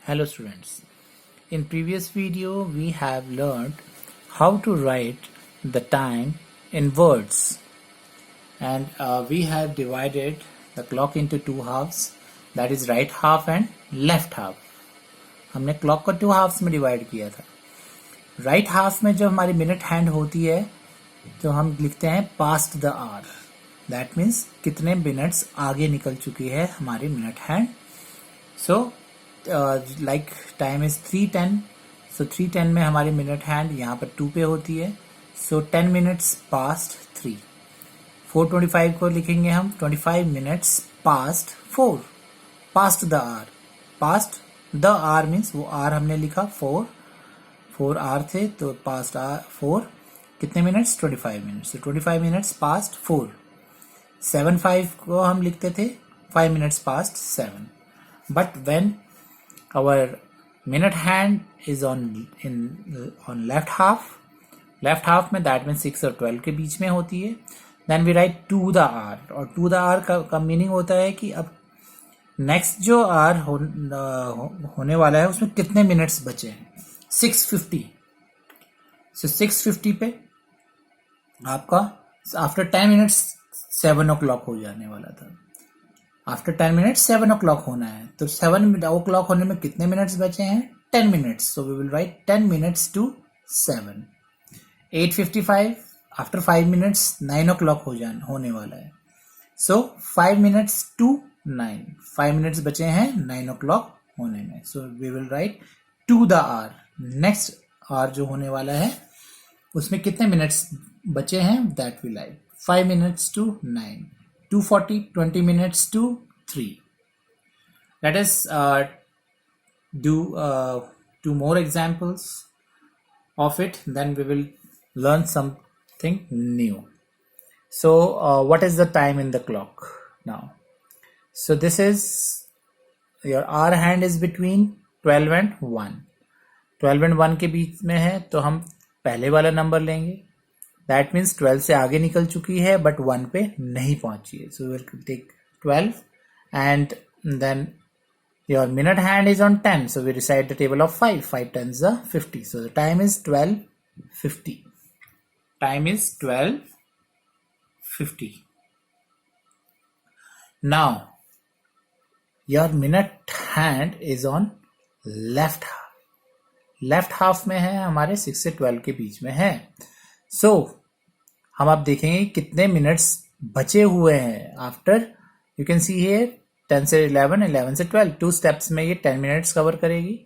Hello students. In previous video we have learned how to write the time in words, and we have divided the clock into two halves, that is right half and left half. हमने clock को to halves में divide किया था. Right half में जब हमारी minute hand होती है तो हम लिखते हैं past the hour. That means कितने मिनट्स आगे निकल चुकी है हमारी minute hand. So like time is 3:10. So 3:10 में हमारी मिनट हैंड यहाँ पर 2 पे होती है. सो 10 मिनट्स पास्ट 3. 4:25 को लिखेंगे हम 25 minutes past 4. Past the hour. Past the hour means वो आर हमने लिखा 4 आर थे तो पास्ट आर 4 कितने मिनट्स 25 मिनट्स. तो 25 मिनट्स पास्ट 4. 7:05 को हम लिखते थे 5 minutes past 7. But when our minute hand is on left half में that means 6 और 12 के बीच में होती है. then we write to the hour, और to the hour का मीनिंग होता है कि अब नेक्स्ट जो आर होने वाला है उसमें कितने मिनट्स बचे हैं. 6:50. so 6:50 पे आपका आफ्टर 10 मिनट्स 7 o'clock हो जाने वाला था. आफ्टर 10 मिनट्स 7 o'clock होना है. तो 7 o'clock होने में कितने मिनट्स बचे हैं 10 minutes. So we will write 10 minutes to 7. 8:55 after 5 minutes 9 o'clock होने वाला है. सो 5 मिनट्स टू 9. 5 मिनट्स बचे हैं 9 o'clock होने में. So we will write to the hour. Next hour जो होने वाला है उसमें कितने मिनट्स बचे हैं that will write 5 minutes to 9. 2:40 20 minutes to 3. Let us do 2 more examples of it, then we will learn something new. So what is the time in the clock now? So this is your hour hand is between 12 and 1. 12 and 1 के बीच में है तो हम पहले वाला number लेंगे. That means 12 से आगे निकल चुकी है बट 1 पे नहीं पहुंची है. So we'll take 12 and then your minute hand is on 10. So we recite the table of 5. 5 tens are 50. So the time is 12:50. Time is 12:50. Now your minute hand is on left half. Left half में है हमारे 6 से 12 के बीच में है. सो हम आप देखेंगे कितने मिनट्स बचे हुए हैं after. You can see here 10 से 11 11 से 12 2 स्टेप्स में ये 10 मिनट्स कवर करेगी.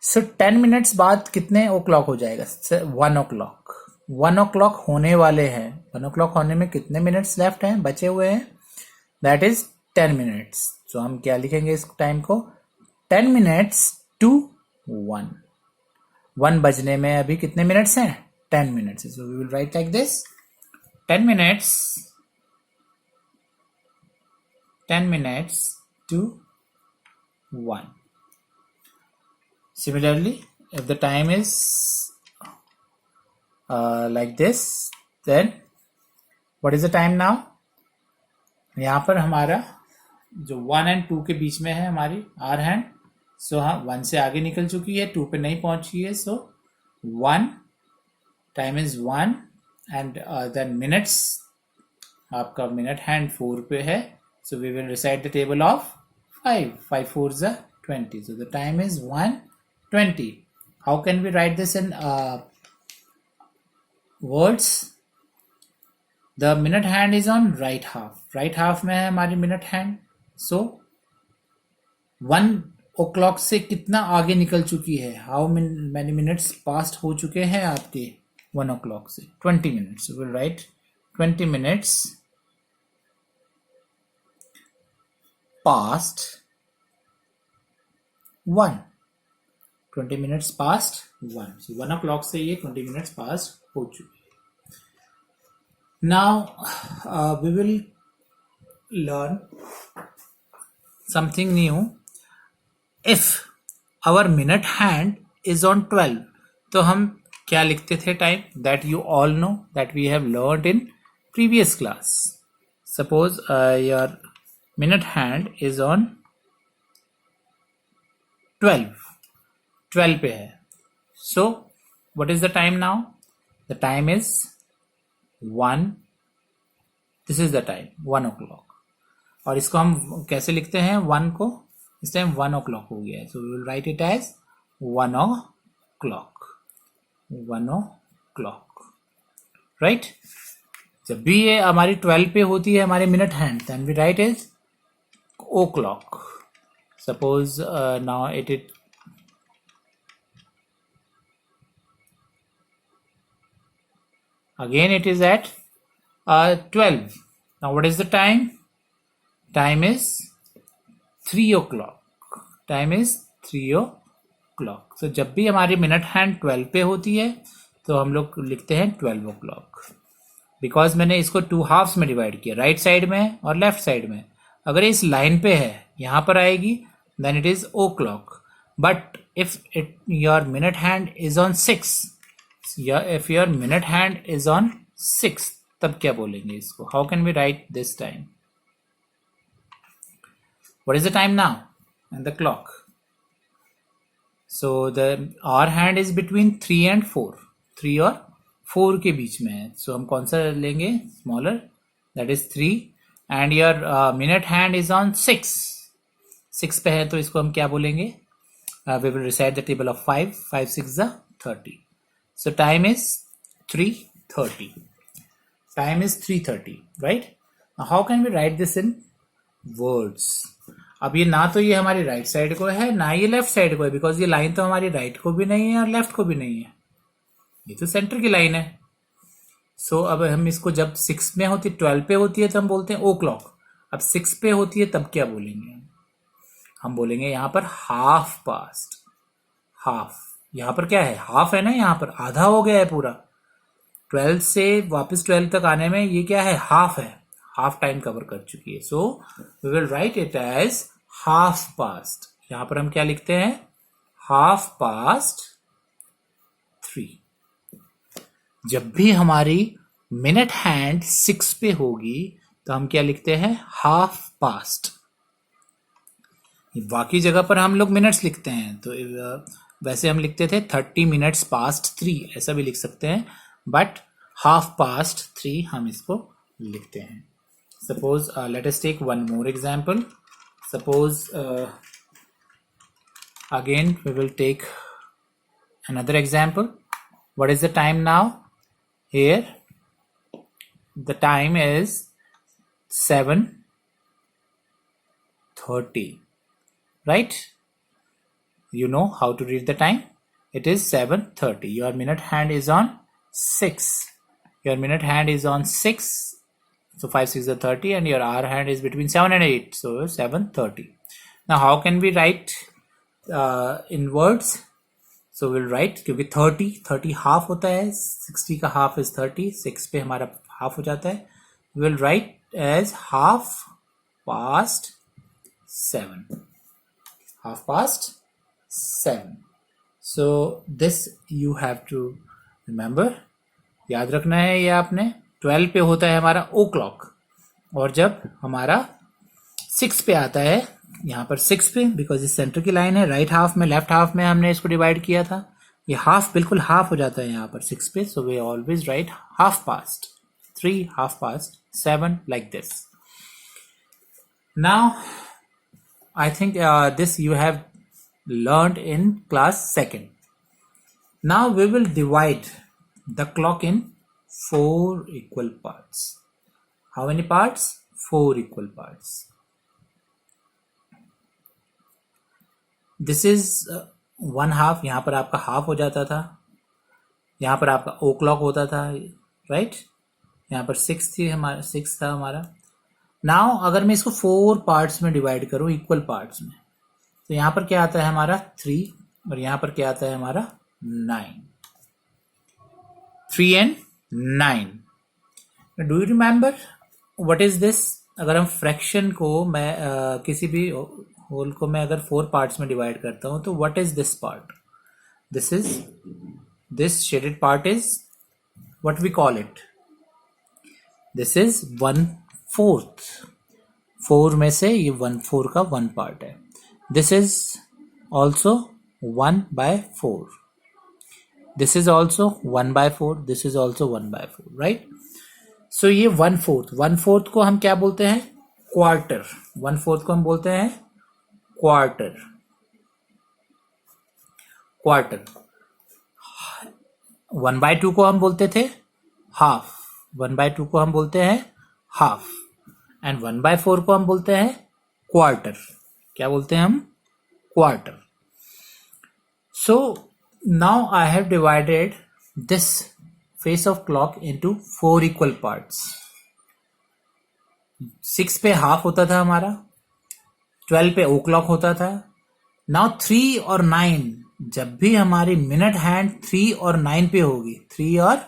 सो 10 मिनट्स बाद कितने o'clock हो जाएगा 1 o'clock. 1 o'clock होने वाले हैं. 1 o'clock होने में कितने मिनट्स लेफ्ट हैं बचे हुए हैं दैट इज 10 मिनट्स. सो हम क्या लिखेंगे इस टाइम को 10 मिनट्स टू 1. 1 बजने में अभी कितने मिनट्स हैं 10 minutes. So we will write like this 10 minutes to 1. Similarly, if the time is like this, then what is the time now? यहाँ पर हमारा जो 1 and 2 के बीच में है हमारी आवर हैंड. सो हाँ 1 से आगे निकल चुकी है 2 पे नहीं पहुंची है. So 1 time is 1 and then minutes आपका मिनट हैंड 4 पे है. So we will recite the table of 5. 5 4s are 20. So the time is 1:20. How can we write this in words? The minute hand is on right half. Right half में है हमारी minute hand. So 1 o'clock से कितना आगे निकल चुकी है. How many minutes past हो चुके हैं आपके 1 o'clock से 20 minutes. So we'll write 20 minutes past 1. 20 minutes past 1. So 1 o'clock से ये 20 minutes past हो चुकी है. Now we will learn something new. If our minute hand is on 12 तो हम क्या लिखते थे time that you all know that we have learned in previous class. Suppose your minute hand is on 12 पे है. So what is the time now? The time is 1. This is the time 1 o'clock. और इसको हम कैसे लिखते हैं 1 को? इस टाइम 1 o'clock हो गया है. So we will write it as 1 o'clock. 1 o'clock. Right? जब भी ये हमारी 12 पे होती है हमारे minute hand, then we write as o'clock. Suppose now it is again it is at 12. Now what is the time? Time is 3 o'clock. Time is 3 o'clock. So जब भी हमारी मिनट हैंड 12 पे होती है तो हम लोग लिखते हैं 12 o'clock. बिकॉज मैंने इसको 2 हाफ्स में डिवाइड किया, राइट साइड में और लेफ्ट साइड में. अगर इस लाइन पे है यहां पर आएगी then it is o'clock. But if it your minute hand is on 6, if your minute hand is on 6, तब क्या बोलेंगे इसको? How can we write this time? What is the time now and the clock? So the hour hand is between 3 and 4. 3 और 4 के बीच में है. सो हम कौन सा लेंगे? Smaller, that is 3. And your minute hand is on 6 पे है तो इसको हम क्या बोलेंगे? We will recite the table of 5. 5 6 30. So time is 3:30. Time is 3:30, right? How can we write this in words? अब ये ना तो ये हमारी राइट साइड को है ना ये लेफ्ट साइड को है, बिकॉज ये लाइन तो हमारी राइट को भी नहीं है और लेफ्ट को भी नहीं है. ये तो सेंटर की लाइन है. सो अब हम इसको जब 6 में होती 12 पे होती है तो हम बोलते हैं ओ क्लॉक. अब 6 पे होती है तब क्या बोलेंगे? हम बोलेंगे यहां पर हाफ पास्ट. हाफ, यहां पर क्या है? हाफ है ना, यहां पर आधा हो गया है पूरा. 12 से वापस 12 तक आने में ये क्या है? हाफ है. हाफ टाइम कवर कर चुकी है. So we will write it as half past. यहां पर हम क्या लिखते हैं? Half past 3. जब भी हमारी मिनट हैंड 6 पे होगी तो हम क्या लिखते हैं? Half past. बाकी जगह पर हम लोग मिनट्स लिखते हैं तो वैसे हम लिखते थे 30 minutes past 3, ऐसा भी लिख सकते हैं. बट हाफ पास्ट 3 हम इसको लिखते हैं. Suppose let us take one more example. Suppose again we will take another example. What is the time now? Here the time is 7:30, right? You know how to read the time. It is 7:30. Your minute hand is on 6. Your minute hand is on 6. So 5 6 are 30 and your hour hand is between 7 and 8. So 7:30. Now how can we write in words? So we'll write, क्योंकि 30 half होता है, 60 का half is 30, 6 पे हमारा half हो जाता है. We'll write as half past 7. Half past 7. So this you have to remember. याद रखना है ये आपने. 12 पे होता है हमारा ओ क्लॉक और जब हमारा 6 पे आता है, यहाँ पर 6 पे, बिकॉज इस सेंटर की लाइन है, राइट हाफ में लेफ्ट हाफ में हमने इसको डिवाइड किया था. ये हाफ बिल्कुल हाफ हो जाता है यहाँ पर 6 पे. So we always write half past 3, half past 7, like this. Now I think this you have learned in class 2nd. Now we will divide the clock in 4 equal parts. How many parts? 4 equal parts. This is 1 half. यहां पर आपका half हो जाता था, यहां पर आपका ओ clock होता था, राइट? यहां पर 6 था हमारा. नाउ अगर मैं इसको 4 पार्ट्स में डिवाइड करूं, इक्वल पार्ट्स में, तो यहां पर क्या आता है हमारा 3 और यहां पर क्या आता है हमारा 9. 3 and 9. Do you remember what is this? अगर हम फ्रैक्शन को मैं किसी भी होल को मैं अगर 4 पार्ट्स में डिवाइड करता हूं तो what is this part? This shaded part is what we call it? This is 1/4. 4 में से ये 1/4 का 1 पार्ट है. This is also 1/4. This is also 1/4. This is also 1/4, right? So ये 1/4, 1/4 को हम क्या बोलते हैं? क्वार्टर. 1/4 को हम बोलते हैं क्वार्टर. क्वार्टर. 1/2 को हम बोलते थे हाफ. 1/2 को हम बोलते हैं हाफ. एंड 1/4 को हम बोलते हैं क्वार्टर. क्या बोलते हैं हम? Quarter. So now I have divided this face of clock into 4 equal parts. 6 पे हाफ होता था हमारा, 12 पे ओ क्लॉक होता था. नाउ 3 और 9, जब भी हमारी मिनट हैंड 3 और 9 पे होगी, 3 और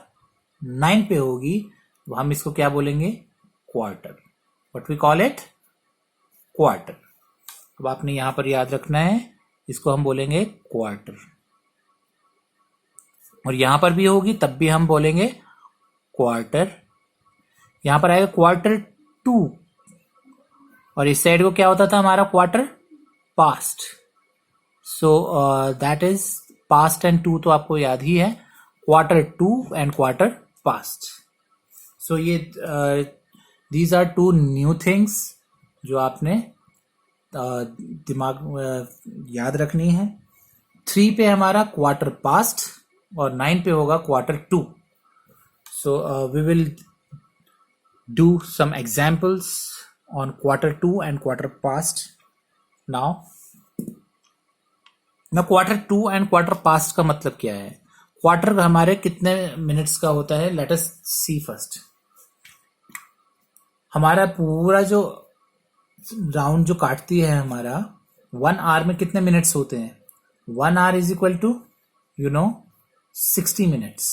9 पे होगी, तो हम इसको क्या बोलेंगे? Quarter. What we call it? Quarter. अब आपने यहां पर याद रखना है, इसको हम बोलेंगे क्वार्टर. और यहां पर भी होगी तब भी हम बोलेंगे क्वार्टर. यहां पर आएगा क्वार्टर 2. और इस साइड को क्या होता था हमारा? Quarter past. So that is past and 2 तो आपको याद ही है. Quarter 2 and quarter past. So ये दीज आर 2 न्यू थिंग्स जो आपने दिमाग याद रखनी है. 3 पे हमारा क्वार्टर पास्ट और 9 पे होगा quarter 2. So we will do some examples on quarter 2 and quarter past now. Quarter 2 and quarter past का मतलब क्या है? क्वार्टर हमारे कितने मिनट्स का होता है? लेट अस सी फर्स्ट. हमारा पूरा जो राउंड जो काटती है हमारा 1 आवर में कितने मिनट्स होते हैं? 1 hour is equal to 60 minutes.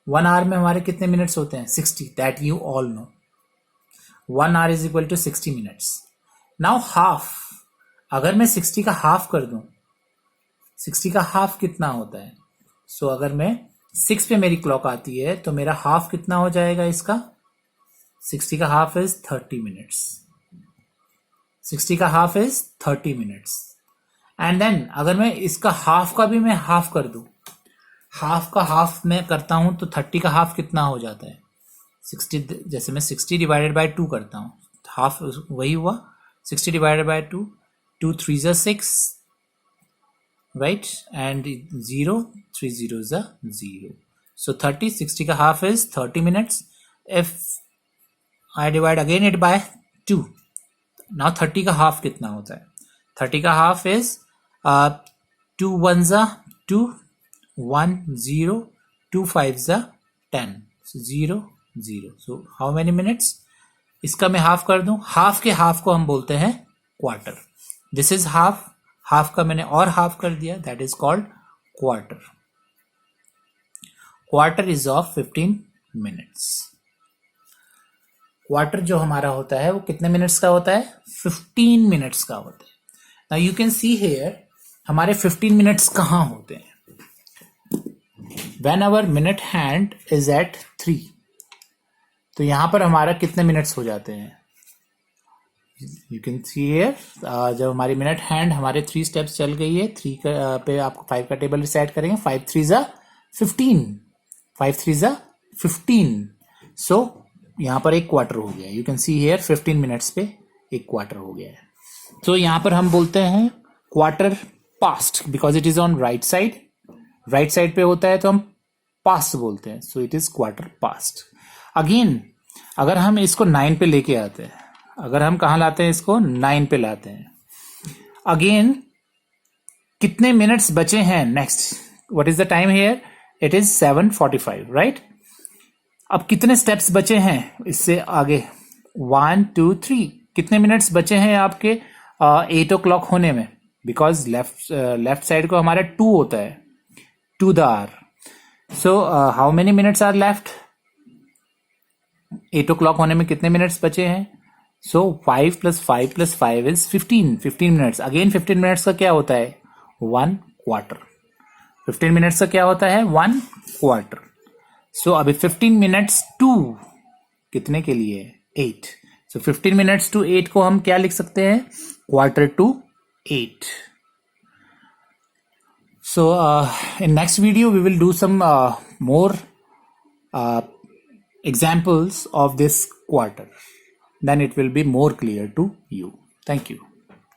1 hour में हमारे कितने मिनट्स होते हैं? 60. That you all know. 1 hour is equal to 60 minutes. Now half. अगर मैं 60 का हाफ कर दूं, 60 का हाफ कितना होता है? सो अगर मैं 6 पे मेरी क्लॉक आती है तो मेरा हाफ कितना हो जाएगा इसका? 60 का हाफ इज 30 मिनट्स. 60 का half is 30 minutes. And then अगर मैं इसका हाफ का भी मैं हाफ कर दूं, हाफ का हाफ मैं करता हूं तो 30 का हाफ कितना हो जाता है? 60. जैसे मैं 60 डिवाइडेड बाय 2 करता हूं, हाफ वही हुआ 60 divided by 2. 2 3 is 6, right? And 0 3 0 is 0. So 30, 60 का half is 30 minutes. If I divide again it by 2, now 30 का half कितना होता है? 30 का half is 2 1s are 2, 1 0, 2 5s are 10. So 0 0. So how many minutes? इसका मैं हाफ कर दूं, हाफ के हाफ को हम बोलते हैं quarter. This is half. Half का मैंने और हाफ कर दिया, that is called quarter. Quarter is of 15 minutes. Quarter जो हमारा होता है वो कितने मिनट्स का होता है? 15 मिनट्स का होता है. Now you can see here हमारे 15 मिनट्स कहां होते हैं? When our minute hand is at 3, तो यहां पर हमारा कितने मिनट्स हो जाते हैं? यू कैन सी हियर जब हमारी मिनट हैंड हमारे 3 स्टेप्स चल गई है, 3 पे आपको 5 का टेबल रिसेट करेंगे. 5 3 जा 15, 5 3 जा 15. सो यहां पर एक क्वार्टर हो गया. You can see here 15 minutes पे एक क्वार्टर हो गया है. तो यहां पर हम बोलते हैं quarter past because it is on right side. Right side पे होता है तो हम पास्ट बोलते हैं. So it is quarter past. Again अगर हम इसको 9 पे लेके आते हैं, अगर हम कहां लाते हैं इसको? 9 पे लाते हैं. अगेन कितने मिनट्स बचे हैं? Next what is the time here? It is 7:45, right? अब कितने स्टेप्स बचे हैं इससे आगे? 1 2 3. कितने मिनट्स बचे हैं आपके 8 o'clock होने में? बिकॉज लेफ्ट साइड को हमारा 2 होता है, to the hour. So how many minutes are left? 8 o'clock होने में कितने मिनट्स बचे हैं? So 5 + 5 + 5 is 15. 15 minutes. Again 15 minutes का क्या होता है? 1 क्वार्टर. 15 मिनट्स का क्या होता है? 1 क्वार्टर. सो अभी 15 मिनट्स टू कितने के लिए? 8. सो 15 मिनट्स टू 8 को हम क्या लिख सकते हैं? Quarter to 8. So in next video we will do some more examples of this quarter. Then it will be more clear to you. Thank you.